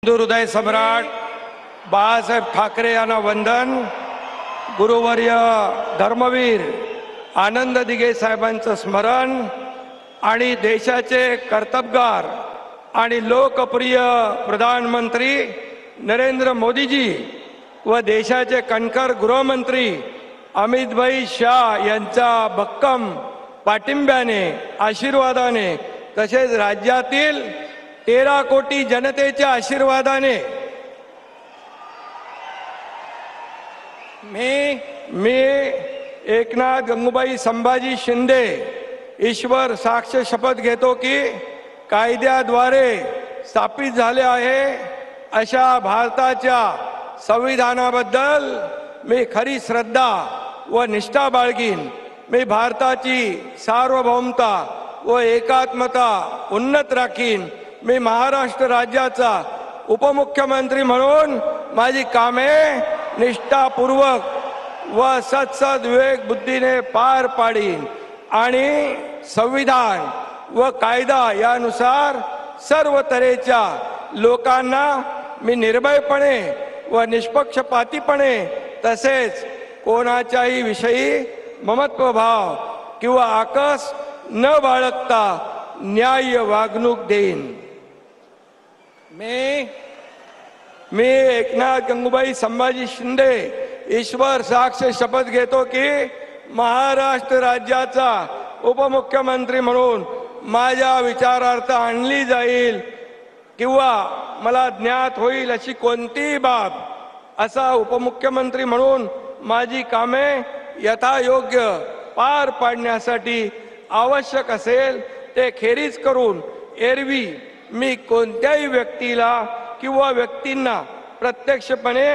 हिंदू हृदय सम्राट बाळासाहेब ठाकरे यांना वंदन। गुरुवर्य धर्मवीर आनंद दिघे साहेबांचं स्मरण आणि देशाचे कर्तबगार आणि लोकप्रिय प्रधानमंत्री नरेंद्र मोदीजी व देशाचे कणखर गृहमंत्री अमित भाई शाह यांच्या भक्कम पाठिंब्याने आशीर्वादाने तसेच राज्यातील 13 कोटी जनतेच्या आशीर्वादाने मी एकनाथ गंगूबाई संभाजी शिंदे ईश्वर साक्ष शपथ घेतो की कायद्याद्वारे स्थापित झाले आहे अशा भारताच्या संविधानाबद्दल मी खरी श्रद्धा व निष्ठा बाळगीन। मी भारताची सार्वभौमता व एकात्मता उन्नत राखीन। मी महाराष्ट्र राज्याचा उपमुख्यमंत्री म्हणून माझी कामे निष्ठापूर्वक व सत्सद विवेक बुद्धीने पार पाडीन आणि संविधान व कायदा यानुसार सर्व तऱ्हेच्या लोकांना मी निर्भयपणे व निष्पक्षपातीपणे तसेच कोणाच्याही विषयी ममत्वभाव किंवा आकस न बाळगता न्याय्य वागणूक देईन। मी एकनाथ गंगूबाई संभाजी शिंदे ईश्वर साक्ष शपथ घेतो की महाराष्ट्र राज्याचा उपमुख्यमंत्री म्हणून माझ्या विचारार्थ आणली जाईल किंवा मला ज्ञात होईल अशी कोणतीही बाब असा उपमुख्यमंत्री म्हणून माझी कामे यथायोग्य पार पाडण्यासाठी आवश्यक असेल ते खेरीज करून एरवी मी कोणत्याही व्यक्तीला किंवा व्यक्तींना प्रत्यक्षपणे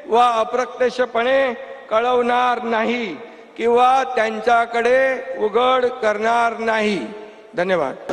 व अप्रत्यक्षपणे कळवणार नाही किंवा त्यांच्याकडे उघड करणार नाही। धन्यवाद।